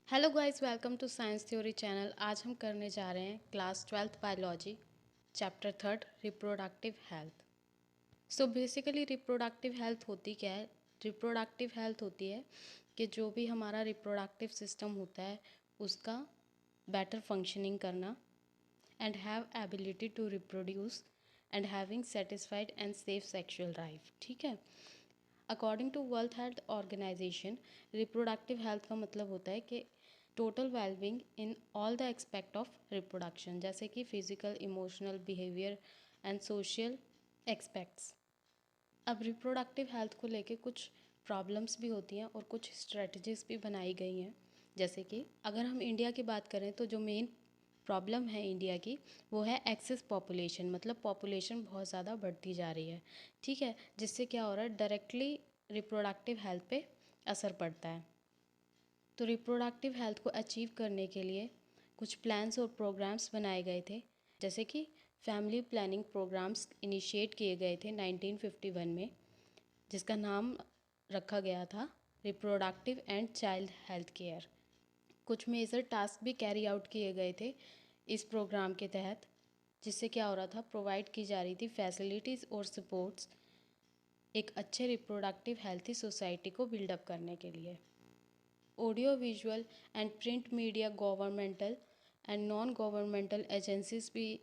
Hello guys, welcome to science theory channel. आज हम करने जा रहे हैं class 12th biology chapter 3 reproductive health. So basically reproductive health होती क्या है? रिप्रोडक्टिव हेल्थ होती है कि जो भी हमारा रिप्रोडक्टिव सिस्टम होता है उसका बेटर फंक्शनिंग करना and have ability to reproduce and having satisfied and safe sexual life. ठीक है। According to world health organization, reproductive health का मतलब होता है कि total wellbeing in all the expect of reproduction, जैसे कि physical, emotional, behaviour and social expects. अब रिप्रोडक्टिव हेल्थ को लेके कुछ प्रॉब्लम्स भी होती हैं और कुछ स्ट्रेटजीज भी बनाई गई हैं। जैसे कि अगर हम इंडिया की बात करें तो जो मेन प्रॉब्लम है इंडिया की वो है एक्सेस पॉपुलेशन, मतलब पॉपुलेशन बहुत ज़्यादा बढ़ती जा रही है। ठीक है, जिससे क्या हो रहा है, डायरेक्टली रिप्रोडक्टिव हेल्थ पे असर पड़ता है। तो रिप्रोडक्टिव हेल्थ को अचीव करने के लिए कुछ प्लान्स और प्रोग्राम्स बनाए गए थे। जैसे कि फैमिली प्लानिंग प्रोग्राम्स इनिशिएट किए गए थे 1951 में, जिसका नाम रखा गया था reproductive and child health care. कुछ मेजर टास्क भी कैरी आउट किए गए थे इस प्रोग्राम के तहत, जिससे क्या हो रहा था, प्रोवाइड की जा रही थी फैसिलिटीज़ और सपोर्ट्स एक अच्छे रिप्रोडक्टिव हेल्थी सोसाइटी को बिल्डअप करने के लिए। Audio visual and print media, governmental and non governmental agencies भी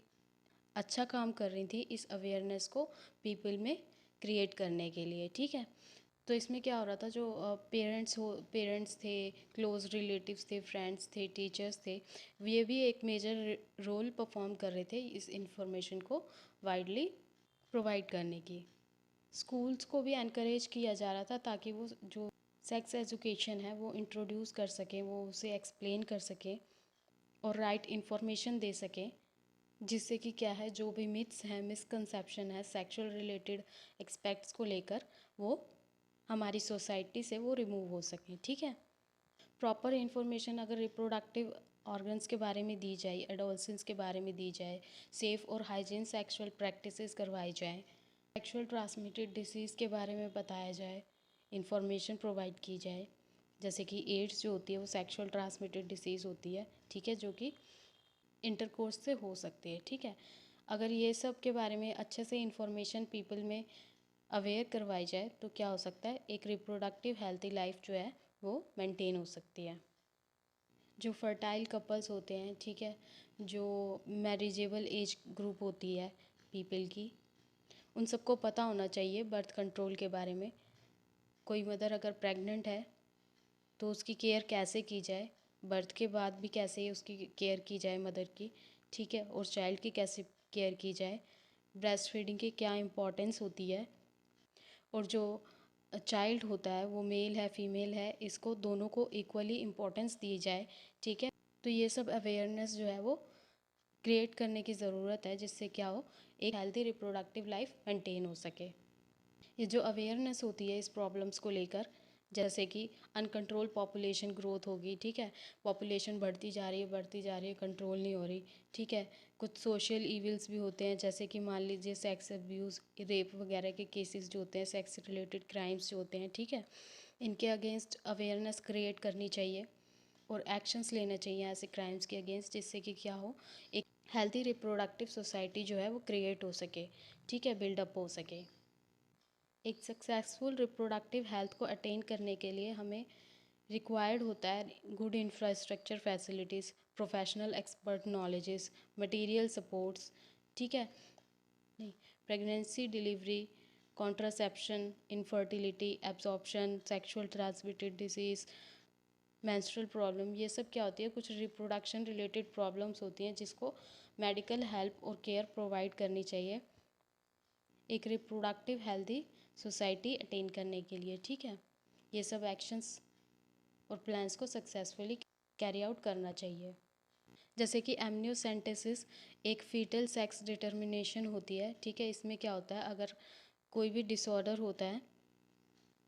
अच्छा काम कर रही थी इस अवेयरनेस को पीपल में क्रिएट करने के लिए। ठीक है। तो इसमें क्या हो रहा था, जो पेरेंट्स थे, क्लोज रिलेटिव्स थे, फ्रेंड्स थे, टीचर्स थे, ये भी एक मेजर रोल परफॉर्म कर रहे थे इस इंफॉर्मेशन को वाइडली प्रोवाइड करने की। स्कूल्स को भी एनकरेज किया जा रहा था ताकि वो जो सेक्स एजुकेशन है वो इंट्रोड्यूस कर सकें, वो उसे एक्सप्लेन कर सकें और राइट इन्फॉर्मेशन दे सकें, जिससे कि क्या है, जो भी मिथ्स हैं, मिसकंसेप्शन है सेक्सुअल रिलेटेड एक्सपेक्ट्स को लेकर, वो हमारी सोसाइटी से वो रिमूव हो सकें। ठीक है। प्रॉपर इन्फॉर्मेशन अगर रिप्रोडक्टिव ऑर्गन्स के बारे में दी जाए, एडोलसेंस के बारे में दी जाए, सेफ़ और हाइजीन सेक्सुअल प्रैक्टिसेस करवाई जाए, सेक्सुअल ट्रांसमिटेड डिसीज़ के बारे में बताया जाए, इंफॉर्मेशन प्रोवाइड की जाए। जैसे कि एड्स जो होती है वो सेक्सुअल ट्रांसमिटेड डिसीज़ होती है। ठीक है, जो कि इंटरकोर्स से हो सकती है। ठीक है। अगर ये सब के बारे में अच्छे से इंफॉर्मेशन पीपल में अवेयर करवाई जाए तो क्या हो सकता है, एक रिप्रोडक्टिव हेल्थी लाइफ जो है वो मेंटेन हो सकती है। जो फर्टाइल कपल्स होते हैं, ठीक है, जो मैरिजेबल एज ग्रुप होती है पीपल की, उन सबको पता होना चाहिए बर्थ कंट्रोल के बारे में। कोई मदर अगर प्रेग्नेंट है तो उसकी केयर कैसे की जाए, बर्थ के बाद भी कैसे उसकी केयर की जाए मदर की। ठीक है। और चाइल्ड की कैसे केयर की जाए, ब्रेस्ट फीडिंग की क्या इम्पोर्टेंस होती है, और जो चाइल्ड होता है वो मेल है फीमेल है, इसको दोनों को इक्वली इम्पोर्टेंस दी जाए। ठीक है। तो ये सब अवेयरनेस जो है वो क्रिएट करने की ज़रूरत है, जिससे क्या हो, एक हेल्थी रिप्रोडक्टिव लाइफ मेंटेन हो सके। ये जो अवेयरनेस होती है इस प्रॉब्लम्स को लेकर, जैसे कि अनकंट्रोल पॉपुलेशन ग्रोथ होगी। ठीक है। पॉपुलेशन बढ़ती जा रही है, कंट्रोल नहीं हो रही। ठीक है। कुछ सोशल इविल्स भी होते हैं, जैसे कि मान लीजिए सेक्स अब्यूज़, रेप वगैरह के केसेस जो होते हैं, सेक्स रिलेटेड क्राइम्स जो होते हैं। ठीक है। इनके अगेंस्ट अवेयरनेस क्रिएट करनी चाहिए और एक्शंस लेने चाहिए ऐसे क्राइम्स के अगेंस्ट, जिससे कि क्या हो, एक हेल्थी रिप्रोडक्टिव सोसाइटी जो है वो क्रिएट हो सके। ठीक है, बिल्डअप हो सके। एक सक्सेसफुल रिप्रोडक्टिव हेल्थ को अटेन करने के लिए हमें रिक्वायर्ड होता है good infrastructure facilities, professional expert knowledges, material supports. ठीक है। नहीं, pregnancy, delivery, contraception, infertility, absorption, sexual transmitted disease, menstrual problem, ये सब क्या होती है, कुछ रिप्रोडक्शन रिलेटेड प्रॉब्लम्स होती हैं जिसको मेडिकल हेल्प और केयर प्रोवाइड करनी चाहिए एक रिप्रोडक्टिव हेल्दी सोसाइटी अटेन करने के लिए। ठीक है। ये सब एक्शंस और प्लान्स को सक्सेसफुली कैरी आउट करना चाहिए। जैसे कि एमनियोसेंटेसिस एक फीटल सेक्स डिटर्मिनेशन होती है। ठीक है। इसमें क्या होता है, अगर कोई भी डिसऑर्डर होता है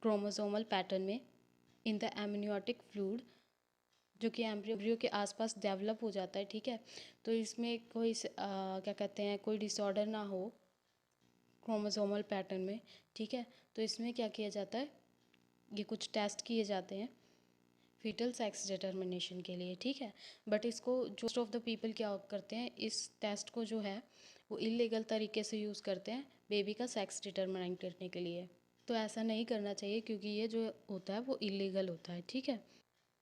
क्रोमोसोमल पैटर्न में इन द एमनियोटिक फ्लूइड, जो कि एम्ब्रियो के आसपास डेवलप हो जाता है। ठीक है। तो इसमें कोई क्या कहते हैं, कोई डिसऑर्डर ना हो क्रोमोसोमल पैटर्न में। ठीक है। तो इसमें क्या किया जाता है, ये कुछ टेस्ट किए जाते हैं, फीटल सेक्स डिटर्मिनेशन के लिए, ठीक है। बट इसको जो मोस्ट ऑफ द पीपल क्या करते हैं, इस टेस्ट को जो है वो इलीगल तरीके से यूज़ करते हैं बेबी का सेक्स डिटरमाइन करने के लिए। तो ऐसा नहीं करना चाहिए क्योंकि ये जो होता है वो इलीगल होता है, ठीक है।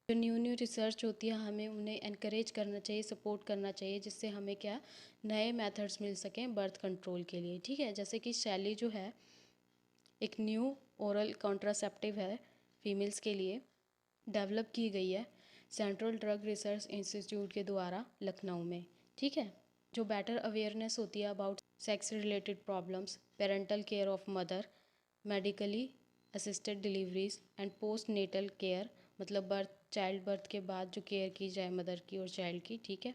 जो न्यू न्यू रिसर्च होती है हमें उन्हें एनकरेज करना चाहिए, सपोर्ट करना चाहिए, जिससे हमें क्या नए मेथड्स मिल सकें बर्थ कंट्रोल के लिए, ठीक है। जैसे कि शैली जो है एक न्यू ओरल कॉन्ट्रासेप्टिव है फीमेल्स के लिए, डेवलप की गई है सेंट्रल ड्रग रिसर्च इंस्टीट्यूट के द्वारा लखनऊ में, ठीक है। जो बेटर अवेयरनेस होती है about sex related problems, parental care of mother, medically assisted deliveries and post natal care, मतलब चाइल्ड बर्थ के बाद जो केयर की जाए मदर की और चाइल्ड की, ठीक है।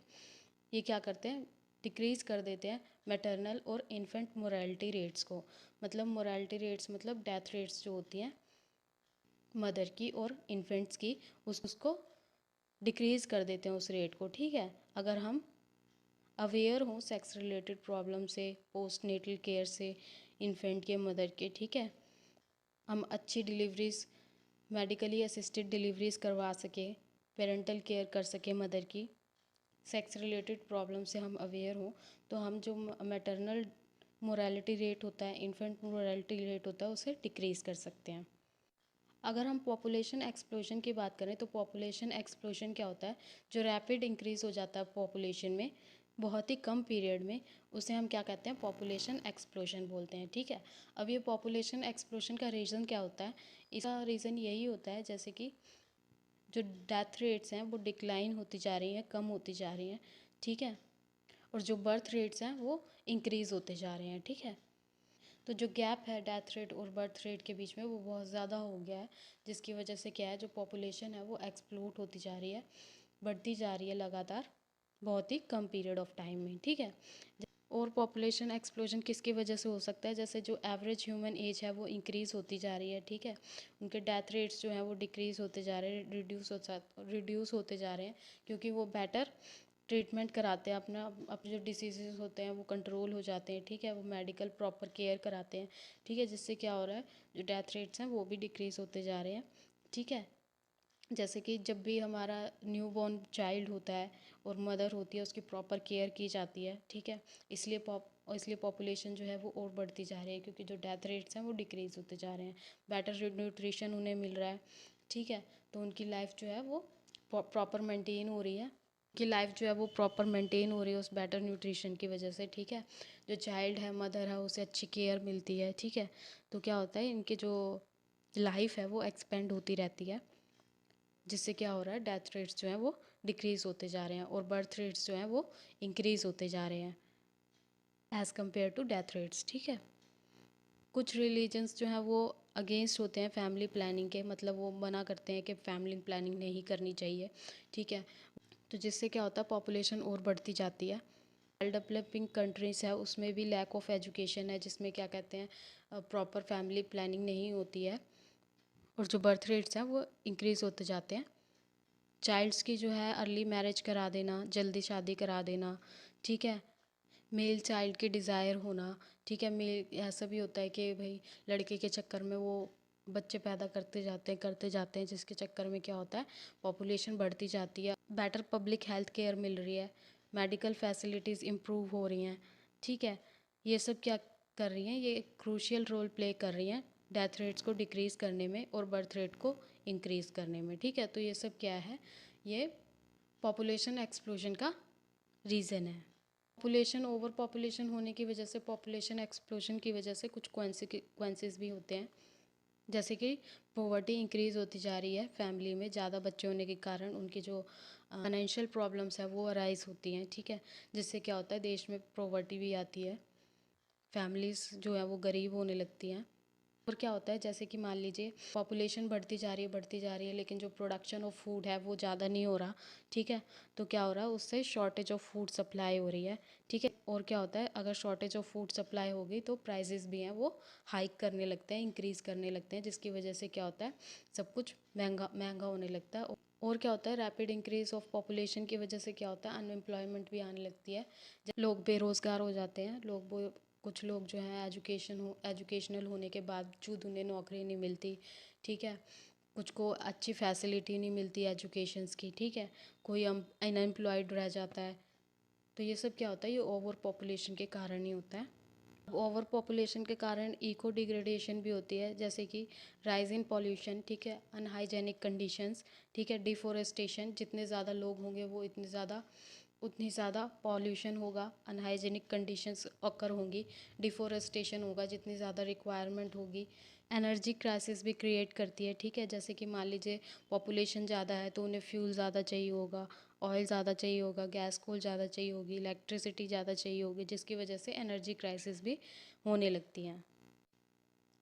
ये क्या करते हैं, डिक्रीज़ कर देते हैं मैटरनल और इन्फेंट मोरालिटी रेट्स को। मतलब मोरालिटी रेट्स मतलब डेथ रेट्स जो होती हैं मदर की और इन्फेंट्स की, उसको डिक्रीज़ कर देते हैं उस रेट को, ठीक है। अगर हम अवेयर हों सेक्स रिलेटेड प्रॉब्लम से, पोस्ट नेटल केयर से, इन्फेंट के मदर के, ठीक है, हम अच्छी डिलीवरीज, मेडिकली असिस्टेड डिलीवरीज करवा सकें, पेरेंटल केयर कर सकें मदर की, सेक्स रिलेटेड प्रॉब्लम से हम अवेयर हों, तो हम जो मैटरनल मोरालिटी रेट होता है, इन्फेंट मोरालिटी रेट होता है, उसे डिक्रीज़ कर सकते हैं। अगर हम पॉपुलेशन एक्सप्लोजन की बात करें तो पॉपुलेशन एक्सप्लोजन क्या होता है, जो रैपिड इंक्रीज़ हो जाता है पॉपुलेशन में बहुत ही कम पीरियड में, उसे हम क्या कहते हैं, पॉपुलेशन एक्सप्लोजन बोलते हैं, ठीक है। अब ये पॉपुलेशन एक्सप्लोजन का रीज़न क्या होता है, इसका रीज़न यही होता है जैसे कि जो डेथ रेट्स हैं वो डिक्लाइन होती जा रही हैं, कम होती जा रही हैं, ठीक है। और जो बर्थ रेट्स हैं वो इंक्रीज़ होते जा रहे हैं, ठीक है। तो जो गैप है डेथ रेट और बर्थ रेट के बीच में वो बहुत ज़्यादा हो गया है, जिसकी वजह से क्या है, जो पॉपुलेशन है वो एक्सप्लोड होती जा रही है, बढ़ती जा रही है लगातार बहुत ही कम पीरियड ऑफ टाइम में, ठीक है। और पॉपुलेशन एक्सप्लोजन किसकी वजह से हो सकता है, जैसे जो एवरेज ह्यूमन एज है वो इंक्रीज़ होती जा रही है, ठीक है। उनके डेथ रेट्स जो हैं वो डिक्रीज़ होते जा रहे हैं, रिड्यूस होते जा रहे हैं, क्योंकि वो बेटर ट्रीटमेंट कराते हैं, अपने जो डिसीज़ेज होते हैं वो कंट्रोल हो जाते हैं, ठीक है। वो मेडिकल प्रॉपर केयर कराते हैं, ठीक है, जिससे क्या हो रहा है, जो डेथ रेट्स हैं वो भी डिक्रीज़ होते जा रहे हैं, ठीक है। जैसे कि जब भी हमारा न्यू बॉर्न चाइल्ड होता है और मदर होती है उसकी प्रॉपर केयर की जाती है, ठीक है, इसलिए पॉपुलेशन जो है वो और बढ़ती जा रही है, क्योंकि जो डेथ रेट्स हैं वो डिक्रीज़ होते जा रहे हैं, बेटर न्यूट्रिशन उन्हें मिल रहा है, ठीक है। तो उनकी लाइफ जो है वो प्रॉपर मेंटेन हो रही है, कि लाइफ जो है वो प्रॉपर मेंटेन हो रही है उस बेटर न्यूट्रिशन की वजह से, ठीक है। जो चाइल्ड है, मदर है, उसे अच्छी केयर मिलती है, ठीक है। तो क्या होता है, इनकी जो लाइफ है वो एक्सपेंड होती रहती है, जिससे क्या हो रहा है, डेथ रेट्स जो हैं वो डिक्रीज़ होते जा रहे हैं और बर्थ रेट्स जो हैं वो इंक्रीज़ होते जा रहे हैं as compare to death rates, ठीक है। कुछ रिलीजन्स जो हैं वो अगेंस्ट होते हैं फैमिली प्लानिंग के, मतलब वो मना करते हैं कि फैमिली प्लानिंग नहीं करनी चाहिए, ठीक है। तो जिससे क्या होता है, पॉपुलेशन और बढ़ती जाती है। डेवलपिंग कंट्रीज़ है उसमें भी लैक ऑफ एजुकेशन है, जिसमें क्या कहते हैं, प्रॉपर फैमिली प्लानिंग नहीं होती है और जो बर्थ रेट्स हैं वो इंक्रीज़ होते जाते हैं। चाइल्ड्स की जो है अर्ली मैरिज करा देना, जल्दी शादी करा देना, ठीक है। मेल चाइल्ड की डिज़ायर होना, ठीक है। मेल ऐसा भी होता है कि भाई लड़के के चक्कर में वो बच्चे पैदा करते जाते हैं, जिसके चक्कर में क्या होता है, पॉपुलेशन बढ़ती जाती है। बेटर पब्लिक हेल्थ केयर मिल रही है, मेडिकल फैसिलिटीज़ इम्प्रूव हो रही हैं, ठीक है। ये सब क्या कर रही हैं, ये क्रूशियल रोल प्ले कर रही हैं डेथ रेट्स को डिक्रीज़ करने में और बर्थ रेट को इंक्रीज़ करने में, ठीक है। तो ये सब क्या है, ये पॉपुलेशन एक्सप्लोजन का रीज़न है। ओवर पॉपुलेशन होने की वजह से, पॉपुलेशन एक्सप्लोजन की वजह से कुछ कॉन्सिक्वेंसेस भी होते हैं, जैसे कि पॉवर्टी इंक्रीज़ होती जा रही है फैमिली में, ज़्यादा बच्चे होने के कारण उनकी जो फाइनेंशियल प्रॉब्लम्स है वो अराइज होती हैं, ठीक है। जिससे क्या होता है, देश में पॉवर्टी भी आती है, फैमिलीज़ जो है वो गरीब होने लगती हैं। और क्या होता है, जैसे कि मान लीजिए पॉपुलेशन बढ़ती जा रही है लेकिन जो प्रोडक्शन ऑफ फूड है वो ज़्यादा नहीं हो रहा, ठीक है। तो क्या हो रहा है, उससे शॉर्टेज ऑफ फूड सप्लाई हो रही है, ठीक है। और क्या होता है, अगर शॉर्टेज ऑफ फूड सप्लाई होगी तो प्राइसेस भी हैं वो हाइक करने लगते हैं, इंक्रीज़ करने लगते हैं, जिसकी वजह से क्या होता है, सब कुछ महंगा महंगा होने लगता है। और क्या होता है, रैपिड इंक्रीज़ ऑफ पॉपुलेशन की वजह से क्या होता है, अनएम्प्लॉयमेंट भी आने लगती है, जब लोग बेरोज़गार हो जाते हैं, कुछ लोग जो हैं एजुकेशनल होने के बावजूद उन्हें नौकरी नहीं मिलती, ठीक है। कुछ को अच्छी फैसिलिटी नहीं मिलती एजुकेशंस की, ठीक है, कोई अनएम्प्लॉयड रह जाता है। तो ये सब क्या होता है, ये ओवर पॉपुलेशन के कारण ही होता है। ओवर पॉपुलेशन के कारण इको डिग्रेडेशन भी होती है, जैसे कि राइज इन पॉल्यूशन, ठीक है, अनहाइजेनिक कंडीशंस, ठीक है, डिफोरेस्टेशन, जितने ज़्यादा लोग होंगे वो उतनी ज़्यादा पॉल्यूशन होगा, अनहाइजेनिक कंडीशंस अकर होंगी, डिफोरेस्टेशन होगा, जितनी ज़्यादा रिक्वायरमेंट होगी। एनर्जी क्राइसिस भी क्रिएट करती है, ठीक है, जैसे कि मान लीजिए पॉपुलेशन ज़्यादा है तो उन्हें फ्यूल ज़्यादा चाहिए होगा, ऑयल ज़्यादा चाहिए होगा, गैस कोल ज़्यादा चाहिए होगी, इलेक्ट्रिसिटी ज़्यादा चाहिए होगी, जिसकी वजह से एनर्जी क्राइसिस भी होने लगती हैं।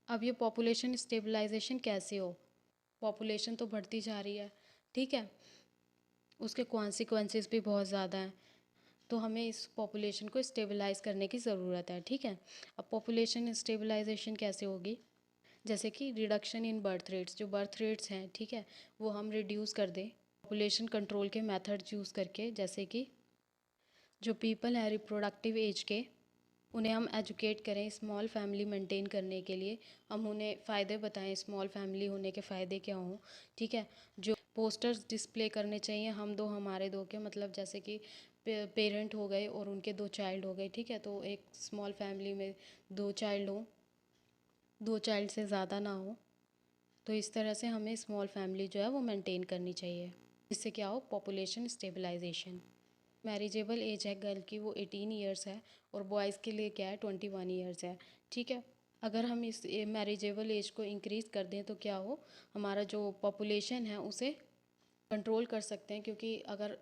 अब ये पॉपुलेशन स्टेबलाइजेशन कैसे हो, पॉपुलेशन तो बढ़ती जा रही है, ठीक है, उसके कॉन्सिक्वेंसेस भी बहुत ज़्यादा हैं, तो हमें इस पॉपुलेशन को स्टेबलाइज करने की ज़रूरत है, ठीक है। अब पॉपुलेशन स्टेबलाइजेशन कैसे होगी, जैसे कि रिडक्शन इन बर्थ रेट्स, जो बर्थ रेट्स हैं, ठीक है, वो हम रिड्यूस कर दें पॉपुलेशन कंट्रोल के मेथड्स यूज़ करके, जैसे कि जो पीपल हैं रिप्रोडक्टिव एज के, उन्हें हम एजुकेट करें स्मॉल फैमिली मेंटेन करने के लिए, हम उन्हें फ़ायदे बताएं स्मॉल फैमिली होने के फ़ायदे क्या हों, ठीक है। जो पोस्टर्स डिस्प्ले करने चाहिए हम दो हमारे दो के, मतलब जैसे कि पेरेंट हो गए और उनके 2 चाइल्ड हो गए, ठीक है, तो एक स्मॉल फैमिली में 2 चाइल्ड हों, 2 चाइल्ड से ज़्यादा ना हो, तो इस तरह से हमें स्मॉल फैमिली जो है वो मेंटेन करनी चाहिए, इससे क्या हो, पॉपुलेशन स्टेबलाइजेशन। मैरिजेबल एज है गर्ल की वो 18 ईयर्स है, और बॉयज़ के लिए क्या है 21 ईयर्स है, ठीक है। अगर हम इस मैरिजेबल एज को इंक्रीज़ कर दें तो क्या हो, हमारा जो पॉपुलेशन है उसे कंट्रोल कर सकते हैं, क्योंकि अगर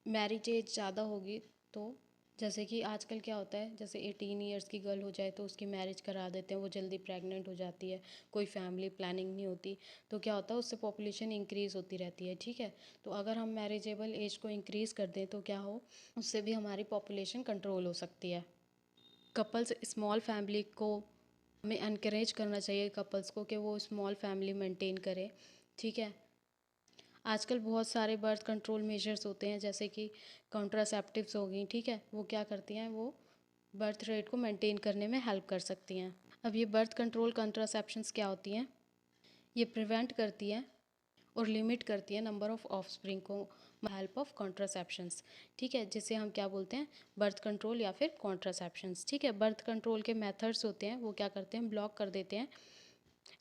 मैरिज एज ज़्यादा होगी तो जैसे कि आजकल क्या होता है, जैसे 18 ईयर्स की गर्ल हो जाए तो उसकी मैरिज करा देते हैं, वो जल्दी प्रेग्नेंट हो जाती है, कोई फैमिली प्लानिंग नहीं होती, तो क्या होता है उससे पॉपुलेशन इंक्रीज़ होती रहती है, ठीक है। तो अगर हम मैरिजेबल एज को इंक्रीज़ कर दें तो क्या हो, उससे भी हमारी पॉपुलेशन कंट्रोल हो सकती है। कपल्स स्मॉल फैमिली को हमें एनकरेज करना चाहिए, कपल्स को, कि वो स्मॉल फैमिली मेंटेन करें, ठीक है। आजकल बहुत सारे बर्थ कंट्रोल मेजर्स होते हैं, जैसे कि कॉन्ट्रासेप्टिव्स हो गई, ठीक है, वो क्या करती हैं, वो बर्थ रेट को मेंटेन करने में हेल्प कर सकती हैं। अब ये बर्थ कंट्रोल कॉन्ट्रासेप्शंस क्या होती हैं, ये प्रिवेंट करती हैं और लिमिट करती है नंबर ऑफ ऑफस्प्रिंग को, हेल्प ऑफ कॉन्ट्रासेप्शंस, ठीक है, जिसे हम क्या बोलते हैं, बर्थ कंट्रोल या फिर कॉन्ट्रासेप्शंस, ठीक है। बर्थ कंट्रोल के मेथड्स होते हैं, वो क्या करते हैं, ब्लॉक कर देते हैं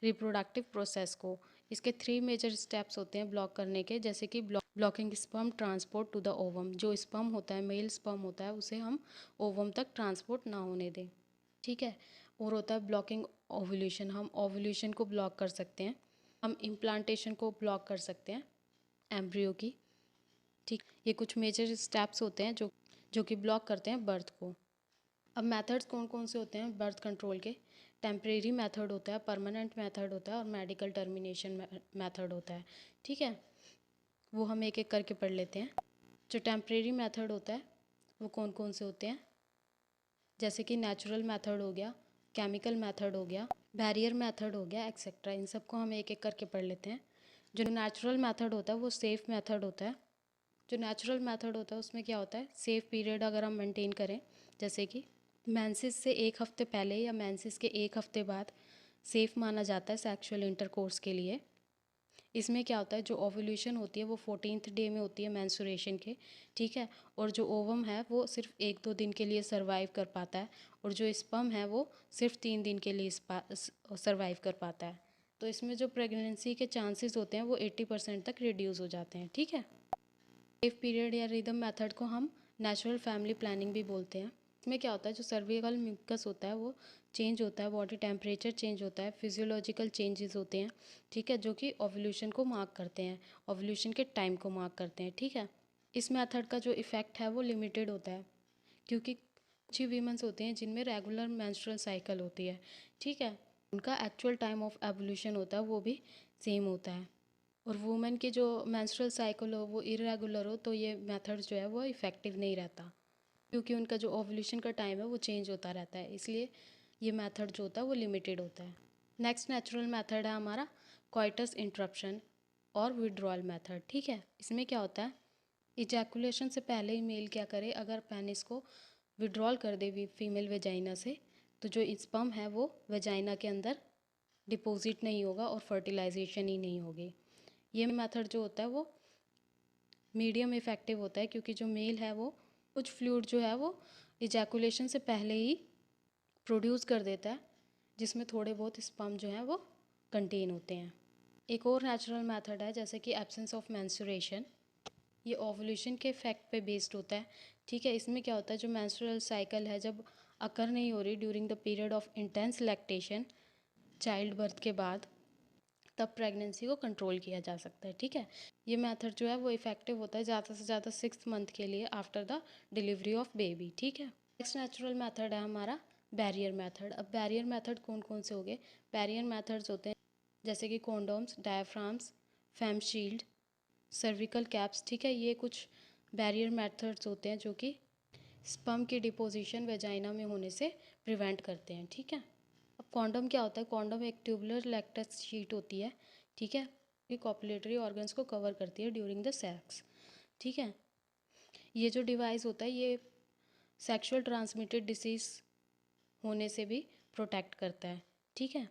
रिप्रोडक्टिव प्रोसेस को। इसके 3 मेजर स्टेप्स होते हैं ब्लॉक करने के, जैसे कि blocking sperm transport to the ovum, जो स्पर्म होता है, मेल स्पर्म होता है, उसे हम ओवम तक ट्रांसपोर्ट ना होने दें, ठीक है। और होता है ब्लॉकिंग ओव्यूलेशन, हम ओव्यूलेशन को ब्लॉक कर सकते हैं, हम इम्प्लांटेशन को ब्लॉक कर सकते हैं एम्ब्रियो की, ठीक। ये कुछ मेजर स्टेप्स होते हैं जो कि ब्लॉक करते हैं बर्थ को। अब मेथड्स कौन कौन से होते हैं बर्थ कंट्रोल के, टेम्परेरी मेथड होता है, परमानेंट मेथड होता है, और मेडिकल टर्मिनेशन मेथड होता है, ठीक है। वो हम एक एक करके पढ़ लेते हैं। जो टेम्परेरी मेथड होता है वो कौन कौन से होते हैं, जैसे कि नेचुरल मेथड हो गया, केमिकल मेथड हो गया, बैरियर मेथड हो गया, एक्सेट्रा, इन सबको हम एक एक करके पढ़ लेते हैं। जो नेचुरल मेथड होता है वो सेफ़ मेथड होता है। जो नेचुरल मेथड होता है उसमें क्या होता है, सेफ़ पीरियड अगर हम मेंटेन करें, जैसे कि मेंसेस से 1 हफ्ते पहले या मेंसेस के 1 हफ्ते बाद सेफ़ माना जाता है सेक्सुअल इंटरकोर्स के लिए। इसमें क्या होता है, जो ओव्यूलेशन होती है वो 14th डे में होती है मेंस्ट्रुएशन के, ठीक है, और जो ओवम है वो सिर्फ 1-2 दिन के लिए सर्वाइव कर पाता है, और जो स्पर्म है वो सिर्फ 3 दिन के लिए सर्वाइव कर पाता है। तो इसमें जो प्रेगनेंसी के चांसेस होते हैं वो 80% तक रिड्यूस हो जाते हैं, ठीक है। सेफ पीरियड या रिदम मेथड को हम नेचुरल फैमिली प्लानिंग भी बोलते हैं। इसमें क्या होता है, जो सर्विकल म्यूकस होता है वो चेंज होता है, बॉडी टेम्परेचर चेंज होता है, फिजियोलॉजिकल चेंजेस होते हैं, ठीक है, जो कि ओव्यूलेशन को मार्क करते हैं, ओव्यूलेशन के टाइम को मार्क करते हैं, ठीक है। इस मेथड का जो इफ़ेक्ट है वो लिमिटेड होता है, क्योंकि कुछ ही वीमेंस होते हैं जिनमें रेगुलर मेंस्ट्रुअल साइकिल होती है, ठीक है, उनका एक्चुअल टाइम ऑफ एवोल्यूशन होता है वो भी सेम होता है। और वुमेन की जो मेंस्ट्रुअल साइकिल हो वो इरेगुलर हो तो ये मेथड जो है वो इफ़ेक्टिव नहीं रहता, क्योंकि उनका जो ओव्यूलेशन का टाइम है वो चेंज होता रहता है, इसलिए ये मेथड जो होता है वो लिमिटेड होता है। नेक्स्ट नेचुरल मेथड है हमारा कॉइटस इंटरप्शन और विड्रॉल मेथड, ठीक है। इसमें क्या होता है, इजैकुलेशन से पहले ही मेल क्या करे, अगर पेनिस को विड्रॉल कर दे फीमेल वेजाइना से, तो जो स्पर्म है वो वेजाइना के अंदर डिपॉजिट नहीं होगा और फर्टिलाइजेशन ही नहीं होगी, ये मेथड जो होता है वो मीडियम इफ़ेक्टिव होता है, क्योंकि जो मेल है वो कुछ फ्लूइड जो है वो इजैकुलेशन से पहले ही प्रोड्यूस कर देता है, जिसमें थोड़े बहुत स्पर्म जो हैं वो कंटेन होते हैं। एक और नेचुरल मेथड है जैसे कि एब्सेंस ऑफ मेंस्ट्रुएशन। ये ओवुलेशन के इफेक्ट पे बेस्ड होता है, ठीक है। इसमें क्या होता है, जो मेंस्ट्रुअल साइकिल है जब अकर नहीं हो रही during the period of intense lactation, child birth के बाद, तब प्रेगनेंसी को कंट्रोल किया जा सकता है, ठीक है। ये मेथड जो है वो इफेक्टिव होता है ज़्यादा से ज़्यादा 6 मंथ के लिए after the delivery of baby, ठीक है। नेक्स्ट नेचुरल मेथड है हमारा बैरियर मेथड। अब बैरियर मेथड कौन कौन से हो गए? बैरियर मेथड्स होते हैं जैसे कि condoms, diaphragms, fem shield, cervical caps, ठीक है। ये कुछ बैरियर मेथड्स होते हैं जो कि स्पर्म की डिपोजिशन वेजाइना में होने से प्रिवेंट करते हैं, ठीक है। अब कॉन्डम क्या होता है? कॉन्डम एक ट्यूबुलर लैक्टस शीट होती है, ठीक है। ये कॉपुलेटरी ऑर्गन्स को कवर करती है ड्यूरिंग द सेक्स, ठीक है। ये जो डिवाइस होता है ये सेक्सुअल ट्रांसमिटेड डिसीज़ होने से भी प्रोटेक्ट करता है, ठीक है।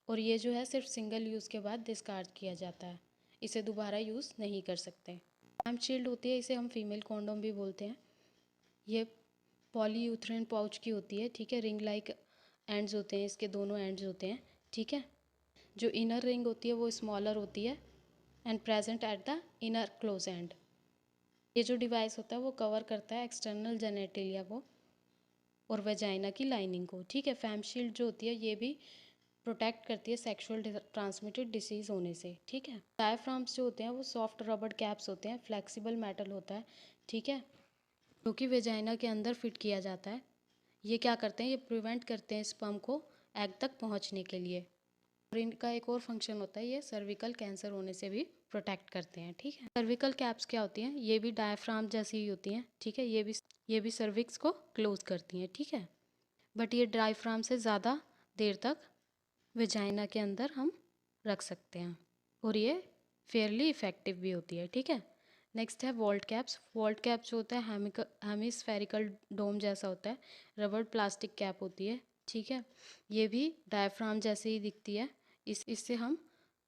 और ये जो है सिर्फ सिंगल यूज़ के बाद डिस्कार्ड किया जाता है, इसे दोबारा यूज़ नहीं कर सकते। फैम शील्ड होती है, इसे हम फीमेल कॉन्डोम भी बोलते हैं। ये पॉलीयूथेरिन पाउच की होती है, ठीक है। रिंग लाइक एंड्स होते हैं, इसके दोनों एंड्स होते हैं, ठीक है। जो इनर रिंग होती है वो स्मॉलर होती है and present at the inner close and. ये जो डिवाइस होता है वो कवर करता है एक्सटर्नल जेनेटिलिया को और वेजाइना की लाइनिंग को, ठीक है। फैम शील्ड जो होती है ये भी प्रोटेक्ट करती है सेक्सुअल ट्रांसमिटेड डिसीज़ होने से, ठीक है। डायफ्राम्स जो होते हैं वो सॉफ्ट रबर कैप्स होते हैं, फ्लेक्सिबल मेटल होता है, ठीक है, जो कि वेजाइना के अंदर फिट किया जाता है। ये क्या करते हैं, ये प्रिवेंट करते हैं स्पर्म को एग तक पहुंचने के लिए। और इनका एक और फंक्शन होता है, ये सर्विकल कैंसर होने से भी प्रोटेक्ट करते हैं, ठीक है। सर्विकल कैप्स क्या होती हैं? ये भी डायफ्राम जैसी ही होती हैं, ठीक है। ये भी सर्विक्स को क्लोज करती हैं, ठीक है। बट ये डायफ्राम से ज़्यादा देर तक वेजाइना के अंदर हम रख सकते हैं और ये फेयरली इफ़ेक्टिव भी होती है, ठीक है। नेक्स्ट है वॉल्ट कैप्स। वॉल्ट कैप्स जो होता है हेमिस्फेरिकल डोम जैसा होता है, रबर प्लास्टिक कैप होती है, ठीक है। ये भी डायफ्राम जैसे ही दिखती है। इससे हम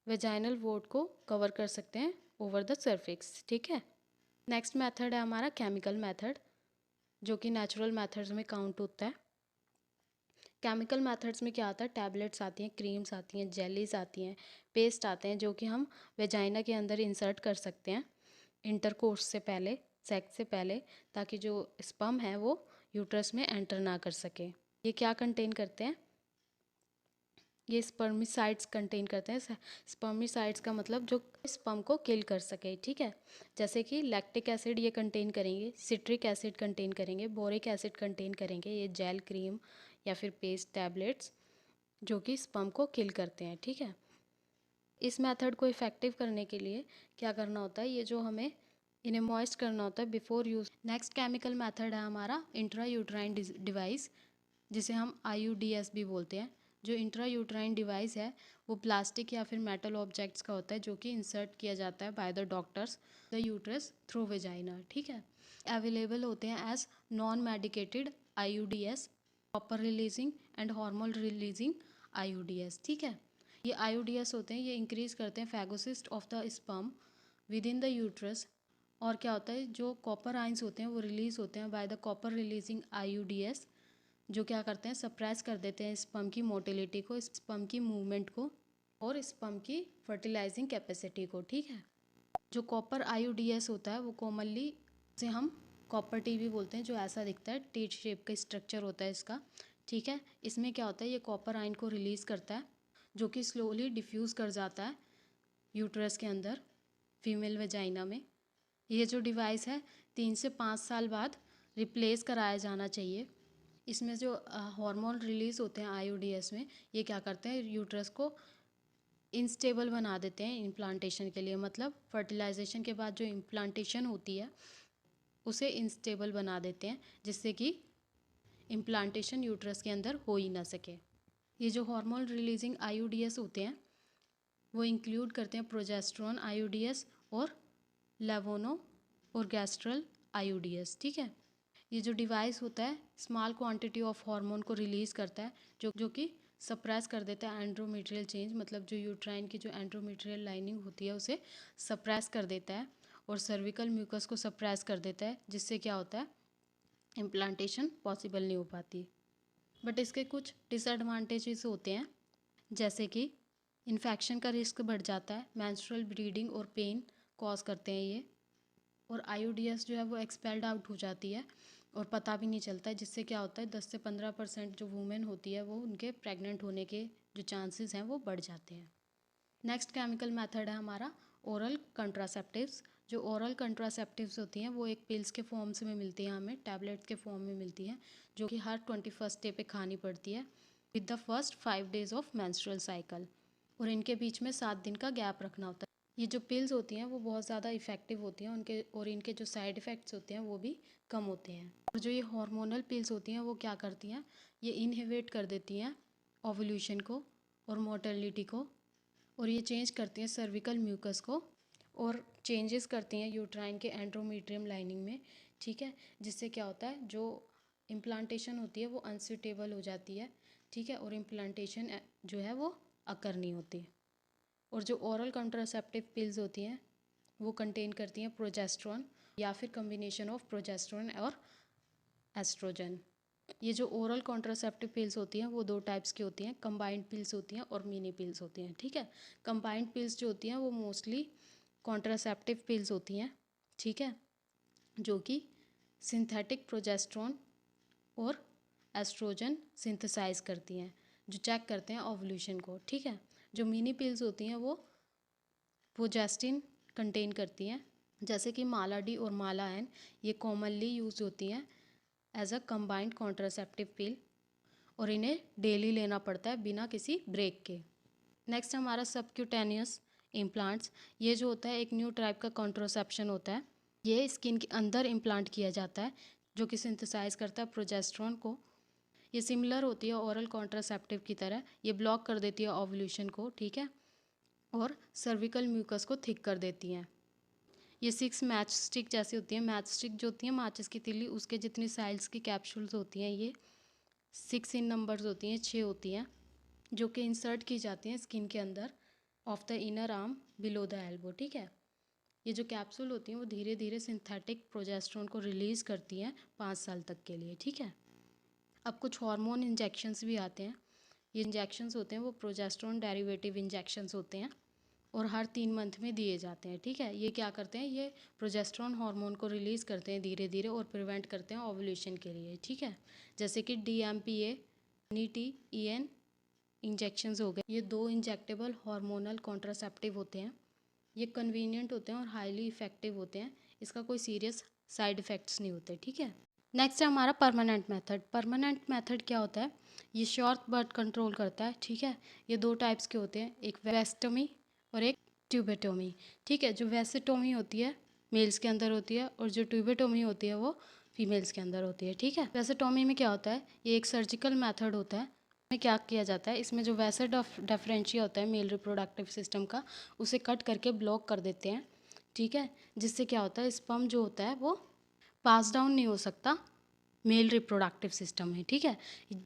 वेजाइनल वोट को कवर कर सकते हैं ओवर द सर्फिक्स, ठीक है। नेक्स्ट मेथड है हमारा केमिकल मेथड, जो कि नेचुरल मेथड्स में काउंट होता है। केमिकल मेथड्स में क्या आता है, टैबलेट्स आती हैं, क्रीम्स आती हैं, जेलीज आती हैं, पेस्ट आते हैं, जो कि हम वेजाइना के अंदर इंसर्ट कर सकते हैं इंटरकोर्स से पहले, सेक्स से पहले, ताकि जो स्पर्म है वो यूट्रस में एंटर ना कर सके। ये क्या कंटेन करते हैं? ये स्पर्मिसाइड्स कंटेन करते हैं। स्पर्मिसाइड्स का मतलब जो स्पर्म को किल कर सके, ठीक है। जैसे कि लैक्टिक एसिड ये कंटेन करेंगे, सिट्रिक एसिड कंटेन करेंगे, बोरिक एसिड कंटेन करेंगे, ये जेल, क्रीम या फिर पेस्ट, टैबलेट्स जो कि स्पर्म को किल करते हैं, ठीक है। इस मेथड को इफ़ेक्टिव करने के लिए क्या करना होता है, ये जो हमें इन्हें मॉइस्ट करना होता है before use. Next chemical method है हमारा इंट्रा यूट्राइन डिवाइस, जिसे हम IUDS भी बोलते हैं। जो इंट्रा यूट्राइन डिवाइस है वो प्लास्टिक या फिर मेटल ऑब्जेक्ट्स का होता है, जो कि इंसर्ट किया जाता है by the doctors the uterus through vagina, ठीक है। अवेलेबल होते हैं as non medicated IUDS, copper releasing and hormone releasing IUDS, ठीक है। ये IUDS होते हैं, ये इंक्रीज करते हैं phagocytosis of the sperm within the uterus. और क्या होता है, जो कॉपर आइंस होते हैं वो रिलीज होते हैं by the copper releasing IUDS, जो क्या करते हैं, सप्रेस कर देते हैं स्पर्म की मोटिलिटी को, स्पर्म की मूवमेंट को और स्पर्म की फर्टिलाइजिंग कैपेसिटी को, ठीक है। जो कॉपर IUDS होता है वो कॉमनली से हम कॉपर टी भी बोलते हैं, जो ऐसा दिखता है, टी शेप का स्ट्रक्चर होता है इसका, ठीक है। इसमें क्या होता है, ये कॉपर आयन को रिलीज़ करता है, जो कि स्लोली डिफ्यूज़ कर जाता है यूट्रस के अंदर फीमेल वेजाइना में। ये जो डिवाइस है 3 से 5 साल बाद रिप्लेस कराया जाना चाहिए। इसमें जो हार्मोन रिलीज़ होते हैं IUDS में, ये क्या करते हैं, यूट्रस को इनस्टेबल बना देते हैं इम्प्लांटेशन के लिए। मतलब फर्टिलाइजेशन के बाद जो इम्प्लांटेशन होती है उसे इनस्टेबल बना देते हैं, जिससे कि इम्प्लांटेशन यूट्रस के अंदर हो ही ना सके। ये जो हार्मोन रिलीजिंग IUDS होते हैं वो इंक्लूड करते हैं प्रोजेस्टेरोन IUDS और लेवोनो और गैस्ट्रल IUDS, ठीक है। ये जो डिवाइस होता है स्मॉल क्वांटिटी ऑफ हार्मोन को रिलीज़ करता है, जो कि सप्रेस कर देता है एंड्रोमेट्रियल चेंज, मतलब जो यूट्राइन की जो एंड्रोमेट्रियल लाइनिंग होती है उसे सप्रेस कर देता है और सर्विकल म्यूकस को सप्रेस कर देता है, जिससे क्या होता है, इम्प्लांटेशन पॉसिबल नहीं हो पाती। बट इसके कुछ डिसएडवांटेजेस होते हैं, जैसे कि इन्फेक्शन का रिस्क बढ़ जाता है, मेंस्ट्रुअल ब्लीडिंग और पेन कॉज करते हैं ये, और आईओडीएस जो है वो एक्सपेल्ड आउट हो जाती है और पता भी नहीं चलता है, जिससे क्या होता है 10 से 15% जो वुमेन होती है वो उनके प्रेग्नेंट होने के जो चांसेस हैं वो बढ़ जाते हैं। नेक्स्ट केमिकल मेथड है हमारा ओरल कंट्रासेप्टिव्स। जो ओरल कंट्रासेप्टिव्स होती हैं वो एक पिल्स के फॉर्म्स में मिलती हैं, हमें टैबलेट्स के फॉर्म में मिलती हैं, जो कि हर 21st डे पे खानी पड़ती है with the first 5 days of menstrual cycle, और इनके बीच में 7 दिन का गैप रखना होता है। ये जो पिल्स होती हैं वो बहुत ज़्यादा इफ़ेक्टिव होती हैं उनके, और इनके जो साइड इफ़ेक्ट्स होते हैं वो भी कम होते हैं। और जो ये हार्मोनल पिल्स होती हैं वो क्या करती हैं, ये इनहिबिट कर देती हैं ओवुलेशन को और मोर्टेलिटी को, और ये चेंज करती हैं सर्विकल म्यूकस को, और चेंजेस करती हैं यूट्राइन के एंड्रोमेट्रियम लाइनिंग में, ठीक है, जिससे क्या होता है जो इम्प्लांटेशन होती है वो अनसूटेबल हो जाती है, ठीक है, और इम्प्लांटेशन जो है वो अकर नहीं होती। और जो ओरल कंट्रासेप्टिव पिल्स होती हैं वो कंटेन करती हैं प्रोजेस्टेरॉन या फिर कम्बिनेशन ऑफ प्रोजेस्टेरॉन और एस्ट्रोजन। ये जो ओरल कॉन्ट्रासेप्टिव पिल्स होती हैं वो 2 टाइप्स की होती हैं, कंबाइंड पिल्स होती हैं और मिनी पिल्स होती हैं, ठीक है। कंबाइंड पिल्स जो होती हैं वो मोस्टली कॉन्ट्रासेप्टिव पिल्स होती हैं, ठीक है, जो कि सिंथेटिक प्रोजेस्टेरॉन और एस्ट्रोजन सिंथेसाइज करती हैं, जो चेक करते हैं ओवुलेशन को, ठीक है। जो मिनी पिल्स होती हैं वो प्रोजेस्टिन कंटेन करती हैं, जैसे कि माला डी और माला एन, ये कॉमनली यूज होती हैं as a combined contraceptive pill, और इन्हें डेली लेना पड़ता है बिना किसी ब्रेक के। नेक्स्ट हमारा सबक्यूटेनियस इम्प्लांट्स। ये जो होता है एक न्यू टाइप का कॉन्ट्रासेप्शन होता है, ये स्किन के अंदर इम्प्लांट किया जाता है, जो कि सिंथेसाइज करता है प्रोजेस्टेरॉन को। ये सिमिलर होती है ओरल कॉन्ट्रासेप्टिव की तरह, ये ब्लॉक कर देती है ओवुलेशन को, ठीक है, और सर्विकल म्यूकस को थिक कर देती हैं। ये 6 मैच स्टिक जैसी होती हैं, मैच स्टिक जो होती है माचिस की तिल्ली उसके जितनी साइज़ की कैप्सूल्स होती हैं, ये 6 इन नंबर्स होती हैं, 6 होती हैं, जो कि इंसर्ट की जाती हैं स्किन के अंदर of the inner arm below the elbow, ठीक है। ये जो कैप्सूल होती हैं वो धीरे धीरे सिंथेटिक प्रोजेस्टेरॉन को रिलीज़ करती हैं 5 साल तक के लिए, ठीक है। अब कुछ हार्मोन इंजेक्शंस भी आते हैं। ये इंजेक्शंस होते हैं वो प्रोजेस्टेरॉन डेरिवेटिव इंजेक्शंस होते हैं और हर 3 मंथ में दिए जाते हैं, ठीक है। ये क्या करते हैं, ये प्रोजेस्टेरॉन हार्मोन को रिलीज़ करते हैं धीरे धीरे और प्रिवेंट करते हैं ओवुलेशन के लिए, ठीक है। जैसे कि DMPA, NET-EN इंजेक्शंस हो गए। ये 2 इंजेक्टेबल हार्मोनल कॉन्ट्रासेप्टिव होते हैं। ये कन्वीनियंट होते हैं और हाईली इफ़ेक्टिव होते हैं, इसका कोई सीरियस साइड इफ़ेक्ट्स नहीं होते, ठीक है। नेक्स्ट है हमारा परमानेंट मेथड। परमानेंट मेथड क्या होता है, ये शॉर्ट बर्थ कंट्रोल करता है, ठीक है। ये 2 टाइप्स के होते हैं, एक वेस्टोमी और एक ट्यूबेटोमी, ठीक है। जो वेस्टोमी होती है मेल्स के अंदर होती है और जो ट्यूबेटोमी होती है वो फीमेल्स के अंदर होती है, ठीक है। वेस्टोमी में क्या होता है, ये एक सर्जिकल मेथड होता है। में क्या किया जाता है, इसमें जो वैसे डिफरेंशिया होता है मेल रिप्रोडक्टिव सिस्टम का, उसे कट करके ब्लॉक कर देते हैं, ठीक है। जिससे क्या होता है, स्पर्म जो होता है वो पास डाउन नहीं हो सकता मेल रिप्रोडक्टिव सिस्टम में, ठीक है।